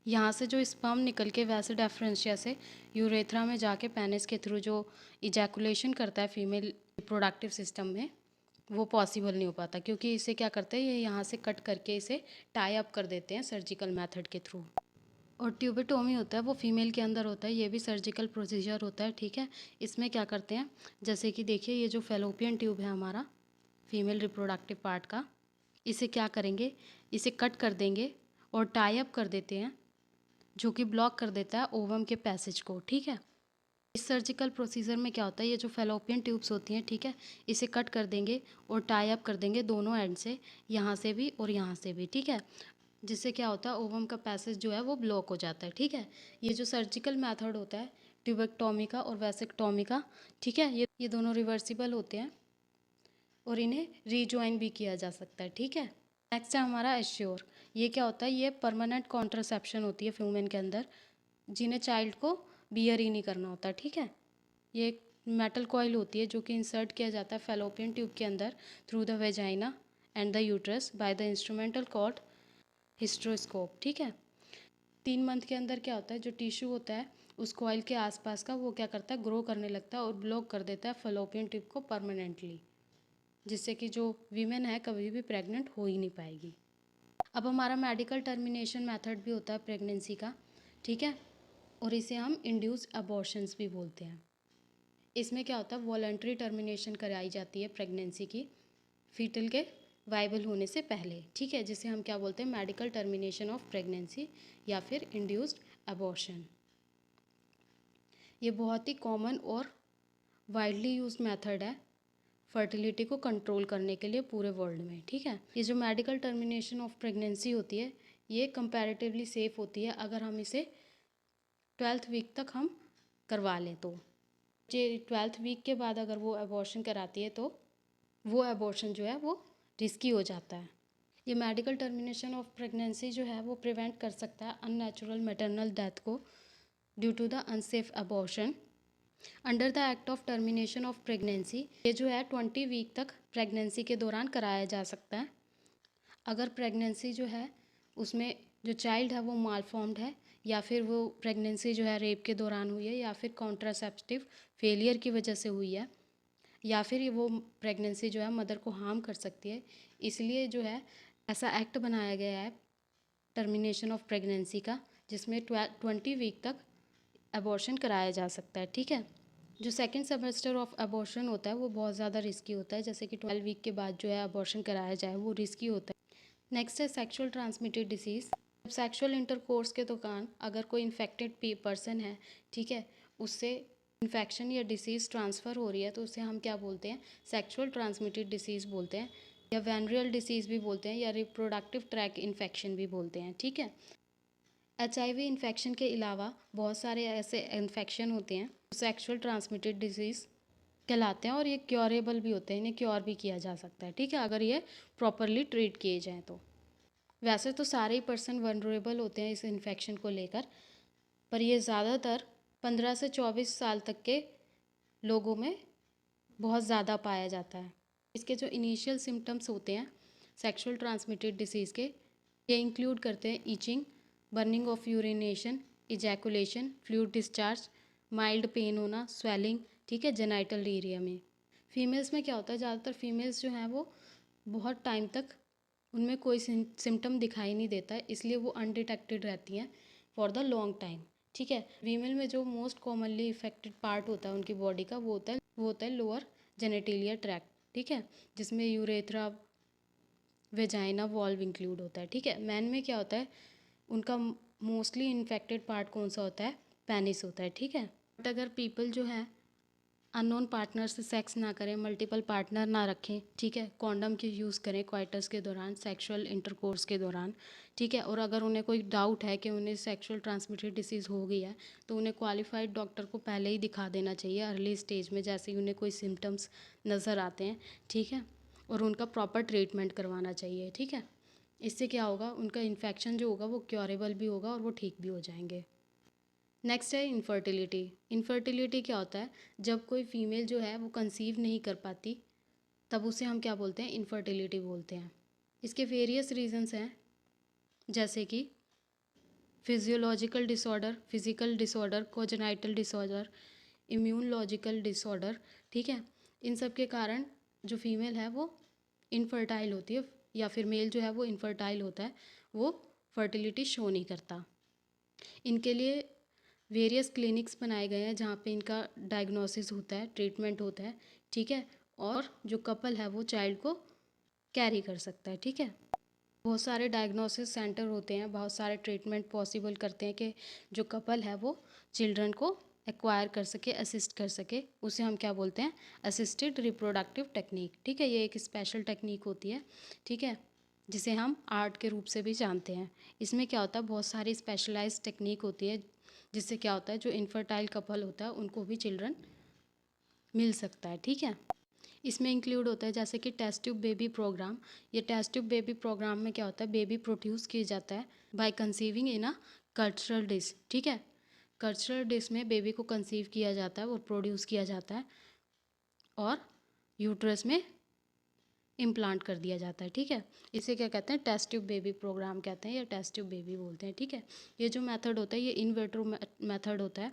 यहाँ से जो स्पर्म निकल के वैसे डिफरेंशिया से यूरेथ्रा में जाके पेनिस के थ्रू जो इजैकुलेशन करता है फीमेल रिप्रोडक्टिव सिस्टम में, वो पॉसिबल नहीं हो पाता, क्योंकि इसे क्या करते हैं, ये यहाँ से कट करके इसे टाई अप कर देते हैं सर्जिकल मेथड के थ्रू। और ट्यूबेटोमी होता है वो फीमेल के अंदर होता है, ये भी सर्जिकल प्रोसीजर होता है, ठीक है। इसमें क्या करते हैं, जैसे कि देखिए ये जो फेलोपियन ट्यूब है हमारा फीमेल रिप्रोडक्टिव पार्ट का, इसे क्या करेंगे, इसे कट कर देंगे और टाई अप कर देते हैं, जो कि ब्लॉक कर देता है ओवम के पैसेज को, ठीक है। इस सर्जिकल प्रोसीजर में क्या होता है, ये जो फेलोपियन ट्यूब्स होती हैं, ठीक है, इसे कट कर देंगे और टाई अप कर देंगे दोनों एंड से, यहाँ से भी और यहाँ से भी, ठीक है। जिससे क्या होता है, ओवम का पैसेज जो है वो ब्लॉक हो जाता है, ठीक है। ये जो सर्जिकल मेथड होता है ट्यूबेक्टोमी का और वैसेक्टोमी का, ठीक है, ये दोनों रिवर्सिबल होते हैं और इन्हें रीजॉइन भी किया जा सकता है, ठीक है। नेक्स्ट है हमारा एश्योर। ये क्या होता है, ये परमानेंट कॉन्ट्रासेप्शन होती है फ्यूमेन के अंदर, जिन्हें चाइल्ड को बियर ही नहीं करना होता, ठीक है। ये एक मेटल कॉइल होती है जो कि इंसर्ट किया जाता है फेलोपियन ट्यूब के अंदर through the vagina and the uterus by the instrumental called hysteroscope, ठीक है। 3 मंथ के अंदर क्या होता है, जो टिश्यू होता है उस कॉइल के आसपास का, वो क्या करता है, ग्रो करने लगता है और ब्लॉक कर देता है फलोपियन ट्यूब को परमानेंटली, जिससे कि जो वीमेन है कभी भी प्रेग्नेंट हो ही नहीं पाएगी। अब हमारा मेडिकल टर्मिनेशन मेथड भी होता है प्रेगनेंसी का, ठीक है, और इसे हम इंड्यूस अबॉर्शंस भी बोलते हैं। इसमें क्या होता है, वॉलंटरी टर्मिनेशन कराई जाती है प्रेगनेंसी की फीटल के वाइबल होने से पहले, ठीक है, जिसे हम क्या बोलते हैं, मेडिकल टर्मिनेशन ऑफ प्रेगनेंसी या फिर इंड्यूस्ड अबॉर्शन। ये बहुत ही कॉमन और वाइडली यूज मेथड है फर्टिलिटी को कंट्रोल करने के लिए पूरे वर्ल्ड में, ठीक है। ये जो मेडिकल टर्मिनेशन ऑफ प्रेगनेंसी होती है ये कंपैरेटिवली सेफ़ होती है अगर हम इसे 12th वीक तक हम करवा लें तो। जे 12th वीक के बाद अगर वो अबॉर्शन कराती है तो वो अबॉर्शन जो है वो रिस्की हो जाता है। ये मेडिकल टर्मिनेशन ऑफ प्रेगनेंसी जो है वो प्रिवेंट कर सकता है अननेचुरल मैटरनल डेथ को due to the unsafe abortion under the act of termination of pregnancy. ये जो है 20 वीक तक प्रेगनेंसी के दौरान कराया जा सकता है अगर प्रेगनेंसी जो है उसमें जो चाइल्ड है वो मालफॉर्म्ड है, या फिर वो प्रेगनेंसी जो है रेप के दौरान हुई है, या फिर कॉन्ट्रासेप्टिव फेलियर की वजह से हुई है, या फिर वो प्रेगनेंसी जो है मदर को हार्म कर सकती है। इसलिए जो है ऐसा एक्ट बनाया गया है टर्मिनेशन ऑफ प्रेगनेंसी का, जिसमें 20 वीक तक अबॉर्शन कराया जा सकता है, ठीक है। जो सेकेंड सेमेस्टर ऑफ अबॉर्शन होता है वो बहुत ज़्यादा रिस्की होता है, जैसे कि 12 वीक के बाद जो है अबॉर्शन कराया जाए वो रिस्की होता है। नेक्स्ट है sexual transmitted disease. Sexual intercourse के दौरान अगर कोई इन्फेक्टेड पर्सन है, ठीक है, उससे इन्फेक्शन या डिसीज़ ट्रांसफ़र हो रही है तो उसे हम क्या बोलते हैं, सेक्सुअल ट्रांसमिटेड डिसीज़ बोलते हैं, या वेनरियल डिसीज़ भी बोलते हैं, या रिप्रोडक्टिव ट्रैक इन्फेक्शन भी बोलते हैं, ठीक है। HIV इन्फेक्शन के अलावा बहुत सारे ऐसे इन्फेक्शन होते हैं सेक्सुअल ट्रांसमिटेड डिजीज़ कहलाते हैं और ये क्योरेबल भी होते हैं, इन्हें क्योर भी किया जा सकता है, ठीक है, अगर ये प्रॉपरली ट्रीट किए जाएँ तो। वैसे तो सारे ही पर्सन वनरेबल होते हैं इस इन्फेक्शन को लेकर, पर ये ज़्यादातर 15 से 24 साल तक के लोगों में बहुत ज़्यादा पाया जाता है। इसके जो इनिशियल सिम्टम्स होते हैं सेक्सुअल ट्रांसमिटेड डिसीज़ के, ये इंक्लूड करते हैं itching, burning of urination, ejaculation, fluid discharge, mild pain होना, स्वेलिंग, ठीक है, जेनाइटल एरिया में। फीमेल्स में क्या होता है, ज़्यादातर फीमेल्स जो हैं वो बहुत टाइम तक उनमें कोई सिम्टम दिखाई नहीं देता है, इसलिए वो अनडिटेक्टेड रहती हैं फॉर द लॉन्ग टाइम, ठीक है। फीमेल में जो मोस्ट कॉमनली इफेक्टेड पार्ट होता है उनकी बॉडी का वो होता है लोअर जेनेटिलिया ट्रैक्ट, ठीक है, जिसमें यूरेथ्रा, वेजाइना, वॉल्व इंक्लूड होता है, ठीक है। मैन में क्या होता है, उनका मोस्टली इन्फेक्टेड पार्ट कौन सा होता है, पेनिस होता है, ठीक है। बट अगर पीपल जो है अननोन पार्टनर से सेक्स ना करें, मल्टीपल पार्टनर ना रखें, ठीक है, कॉन्डम की यूज़ करें क्वाइटस के दौरान, सेक्सुअल इंटरकोर्स के दौरान, ठीक है, और अगर उन्हें कोई डाउट है कि उन्हें सेक्सुअल ट्रांसमिटेड डिसीज़ हो गई है तो उन्हें क्वालिफाइड डॉक्टर को पहले ही दिखा देना चाहिए अर्ली स्टेज में, जैसे ही उन्हें कोई सिम्टम्स नज़र आते हैं, ठीक है, और उनका प्रॉपर ट्रीटमेंट करवाना चाहिए, ठीक है। इससे क्या होगा, उनका इन्फेक्शन जो होगा वो क्योरेबल भी होगा और वो ठीक भी हो जाएंगे। नेक्स्ट है इनफर्टिलिटी। इनफर्टिलिटी क्या होता है, जब कोई फीमेल जो है वो कंसीव नहीं कर पाती तब उसे हम क्या बोलते हैं, इनफर्टिलिटी बोलते हैं। इसके वेरियस रीजंस हैं, जैसे कि physiological disorder, physical disorder, congenital disorder, immunological disorder, ठीक है। इन सब के कारण जो फीमेल है वो इनफर्टाइल होती है, या फिर मेल जो है वो इनफर्टाइल होता है, वो फर्टिलिटी शो नहीं करता। इनके लिए वेरियस क्लिनिक्स बनाए गए हैं जहाँ पे इनका डायग्नोसिस होता है, ट्रीटमेंट होता है, ठीक है, और जो कपल है वो चाइल्ड को कैरी कर सकता है, ठीक है। बहुत सारे डायग्नोसिस सेंटर होते हैं, बहुत सारे ट्रीटमेंट पॉसिबल करते हैं कि जो कपल है वो चिल्ड्रन को एक्वायर कर सके, असिस्ट कर सके, उसे हम क्या बोलते हैं, असिस्टेड रिप्रोडक्टिव टेक्निक, ठीक है। ये एक स्पेशल टेक्निक होती है, ठीक है, जिसे हम आर्ट के रूप से भी जानते हैं। इसमें क्या होता है, बहुत सारी स्पेशलाइज्ड टेक्निक होती है जिससे क्या होता है, जो इनफर्टाइल कपल होता है उनको भी चिल्ड्रन मिल सकता है, ठीक है। इसमें इंक्लूड होता है जैसे कि टेस्ट ट्यूब बेबी प्रोग्राम। ये टेस्ट ट्यूब बेबी प्रोग्राम में क्या होता है, बेबी प्रोड्यूस किया जाता है by conceiving in a cultural dish, ठीक है। कल्चरल डिश में बेबी को कंसीव किया जाता है और प्रोड्यूस किया जाता है, और यूट्रस में इम्प्लांट कर दिया जाता है, ठीक है। इसे क्या कहते हैं, टेस्ट ट्यूब बेबी प्रोग्राम कहते हैं या टेस्ट ट्यूब बेबी बोलते हैं, ठीक है। ये जो मेथड होता है ये इन विट्रो मेथड होता है,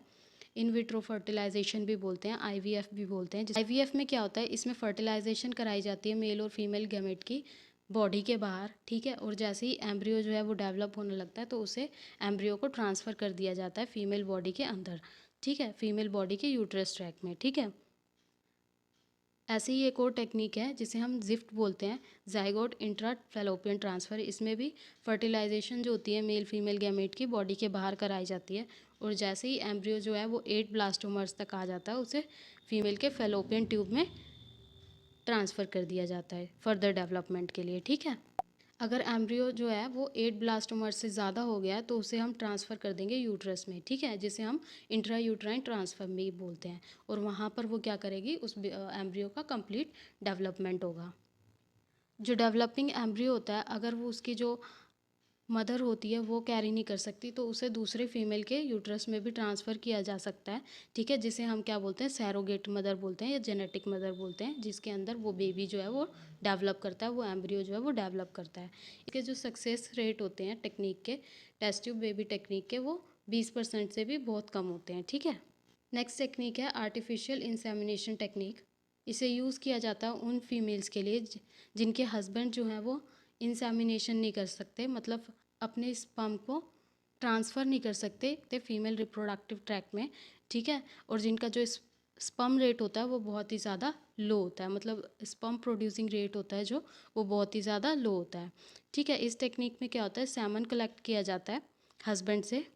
इन विट्रो फर्टिलाइजेशन भी बोलते हैं, आईवीएफ भी बोलते हैं। आईवीएफ में क्या होता है, इसमें फर्टिलाइजेशन कराई जाती है मेल और फीमेल गैमेट की बॉडी के बाहर, ठीक है। और जैसे ही एम्ब्रियो जो है वो डेवलप होने लगता है तो उसे एम्ब्रियो को ट्रांसफ़र कर दिया जाता है फीमेल बॉडी के अंदर, ठीक है, फीमेल बॉडी के यूट्रस ट्रैक में, ठीक है। ऐसे ही एक और टेक्निक है जिसे हम जिफ्ट बोलते हैं, जाइगोट इंट्रा फैलोपियन ट्रांसफ़र। इसमें भी फर्टिलाइजेशन जो होती है मेल फीमेल गैमेट की बॉडी के बाहर कराई जाती है और जैसे ही एम्ब्रियो जो है वो 8 ब्लास्टोमर्स तक आ जाता है उसे फीमेल के फैलोपियन ट्यूब में ट्रांसफ़र कर दिया जाता है फर्दर डेवलपमेंट के लिए, ठीक है। अगर एम्ब्रियो जो है वो 8 ब्लास्टोमर्स से ज़्यादा हो गया तो उसे हम ट्रांसफ़र कर देंगे यूट्रस में, ठीक है, जिसे हम इंट्रा यूट्राइन ट्रांसफ़र भी बोलते हैं। और वहाँ पर वो क्या करेगी, उस एम्ब्रियो का कंप्लीट डेवलपमेंट होगा। जो डेवलपिंग एम्ब्रियो होता है अगर वो उसकी जो मदर होती है वो कैरी नहीं कर सकती तो उसे दूसरे फीमेल के यूट्रस में भी ट्रांसफ़र किया जा सकता है, ठीक है, जिसे हम क्या बोलते हैं, सैरोगेट मदर बोलते हैं या जेनेटिक मदर बोलते हैं, जिसके अंदर वो बेबी जो है वो डेवलप करता है, वो एम्ब्रियो जो है वो डेवलप करता है। इसके जो सक्सेस रेट होते हैं टेक्निक के, टेस्ट ट्यूब बेबी टेक्निक के, वो 20% से भी बहुत कम होते हैं, ठीक है। नेक्स्ट टेक्निक है आर्टिफिशियल इंसेमिनेशन टेक्निक। इसे यूज़ किया जाता है उन फीमेल्स के लिए जिनके हस्बैंड जो हैं वो इंसेमिनेशन नहीं कर सकते, मतलब अपने स्पर्म को ट्रांसफ़र नहीं कर सकते थे फीमेल रिप्रोडक्टिव ट्रैक में, ठीक है। और जिनका जो स्पर्म रेट होता है वो बहुत ही ज़्यादा लो होता है, मतलब स्पर्म प्रोड्यूसिंग रेट होता है जो वो बहुत ही ज़्यादा लो होता है, ठीक है। इस टेक्निक में क्या होता है, सैमन कलेक्ट किया जाता है हस्बैंड से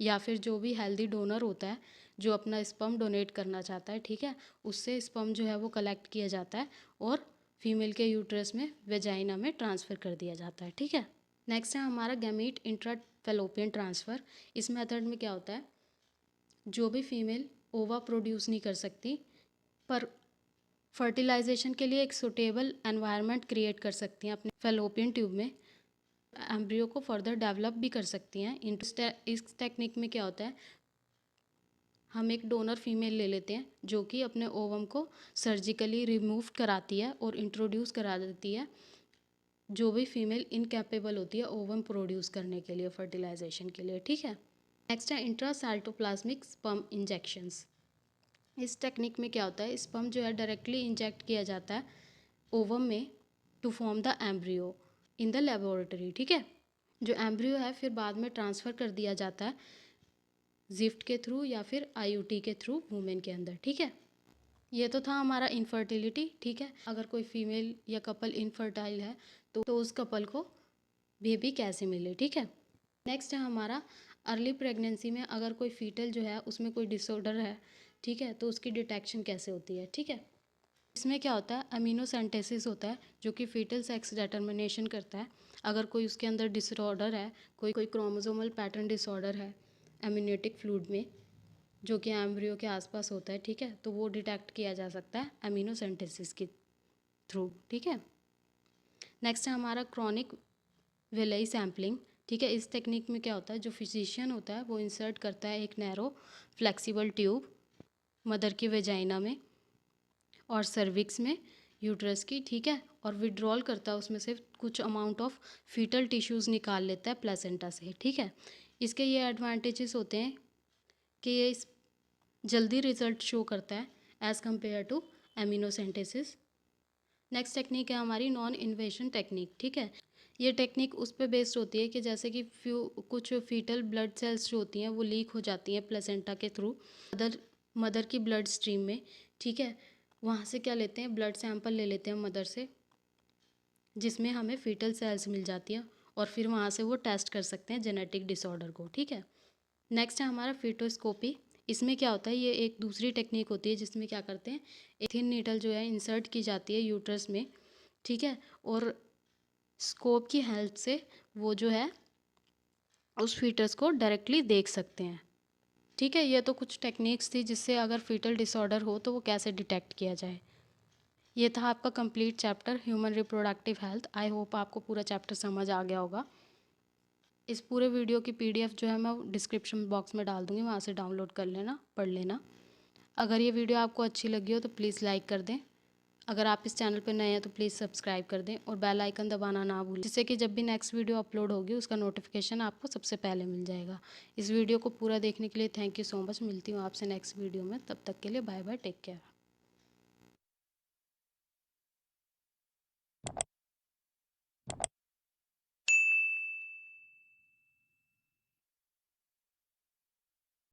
या फिर जो भी हेल्दी डोनर होता है जो अपना स्पर्म डोनेट करना चाहता है, ठीक है, उससे स्पर्म जो है वो कलेक्ट किया जाता है और फीमेल के यूट्रस में वेजाइना में ट्रांसफ़र कर दिया जाता है, ठीक है। नेक्स्ट है हमारा गैमीट इंट्रा फैलोपियन ट्रांसफ़र। इस मेथड में क्या होता है, जो भी फीमेल ओवा प्रोड्यूस नहीं कर सकती पर फर्टिलाइजेशन के लिए एक सुटेबल एनवायरनमेंट क्रिएट कर सकती हैं अपने फैलोपियन ट्यूब में, एम्ब्रियो को फर्दर डेवलप भी कर सकती हैं। इस टेक्निक में क्या होता है, हम एक डोनर फीमेल ले लेते हैं जो कि अपने ओवम को सर्जिकली रिमूव कराती है और इंट्रोड्यूस करा देती है जो भी फीमेल इनकैपेबल होती है ओवम प्रोड्यूस करने के लिए फर्टिलाइजेशन के लिए, ठीक है। नेक्स्ट है इंट्रासाइटोप्लाज्मिक स्पर्म इंजेक्शंस। इस टेक्निक में क्या होता है, स्पर्म जो है डायरेक्टली इंजेक्ट किया जाता है ओवम में to form the embryo in the laboratory, ठीक है। जो एम्ब्रियो है फिर बाद में ट्रांसफ़र कर दिया जाता है जिफ्ट के थ्रू या फिर आईयूटी के थ्रू वुमेन के अंदर, ठीक है। ये तो था हमारा इनफर्टिलिटी, ठीक है। अगर कोई फीमेल या कपल इनफर्टाइल है तो उस कपल को बेबी कैसे मिले, ठीक है। नेक्स्ट है हमारा अर्ली प्रेगनेंसी में अगर कोई फीटल जो है उसमें कोई डिसऑर्डर है, ठीक है, तो उसकी डिटेक्शन कैसे होती है, ठीक है। इसमें क्या होता है, अमीनोसेंटेसिस होता है जो कि फीटल सेक्स डिटर्मिनेशन करता है। अगर कोई उसके अंदर डिसऑर्डर है, कोई कोई क्रोमोसोमल पैटर्न डिसऑर्डर है एमनियोटिक फ्लूइड में जो कि एम्ब्रियो के आसपास होता है, ठीक है, तो वो डिटेक्ट किया जा सकता है अमीनोसेंटेसिस के थ्रू, ठीक है। नेक्स्ट है हमारा क्रॉनिक विलेई सैम्पलिंग, ठीक है। इस टेक्निक में क्या होता है, जो फिजिशियन होता है वो इंसर्ट करता है एक नैरो फ्लेक्सिबल ट्यूब मदर की वेजाइना में और सर्विक्स में यूट्रस की, ठीक है, और विड्रॉल करता है उसमें से कुछ अमाउंट ऑफ फीटल टिश्यूज़ निकाल लेता है प्लेसेंटा से, ठीक है। इसके ये एडवांटेजेस होते हैं कि ये जल्दी रिजल्ट शो करता है as compare to amniocentesis. Next technique है हमारी नॉन इन्वेशन टेक्निक, ठीक है। ये टेक्निक उस पर बेस्ड होती है कि जैसे कि कुछ फीटल ब्लड सेल्स जो होती हैं वो लीक हो जाती हैं प्लेसेंटा के थ्रू मदर की ब्लड स्ट्रीम में, ठीक है। वहाँ से क्या लेते हैं, ब्लड सैंपल ले लेते हैं मदर से जिसमें हमें फीटल सेल्स मिल जाती है और फिर वहाँ से वो टेस्ट कर सकते हैं जेनेटिक डिसऑर्डर को, ठीक है। नेक्स्ट है हमारा फीटोस्कोपी। इसमें क्या होता है, ये एक दूसरी टेक्निक होती है जिसमें क्या करते हैं, एक थिन नीडल जो है इंसर्ट की जाती है यूट्रस में, ठीक है, और स्कोप की हेल्प से वो जो है उस फीटस को डायरेक्टली देख सकते हैं, ठीक है। ये तो कुछ टेक्निक्स थी जिससे अगर फीटल डिसऑर्डर हो तो वो कैसे डिटेक्ट किया जाए। ये था आपका complete chapter human reproductive health. I hope आपको पूरा चैप्टर समझ आ गया होगा। इस पूरे वीडियो की पीडीएफ जो है मैं डिस्क्रिप्शन बॉक्स में डाल दूँगी, वहाँ से डाउनलोड कर लेना, पढ़ लेना। अगर ये वीडियो आपको अच्छी लगी हो तो प्लीज़ लाइक कर दें अगर आप इस चैनल पर नए हैं तो प्लीज़ सब्सक्राइब कर दें और बेल आइकन दबाना ना भूलें, जिससे कि जब भी नेक्स्ट वीडियो अपलोड होगी उसका नोटिफिकेशन आपको सबसे पहले मिल जाएगा। इस वीडियो को पूरा देखने के लिए थैंक यू सो मच। मिलती हूँ आपसे नेक्स्ट वीडियो में, तब तक के लिए बाय बाय, टेक केयर।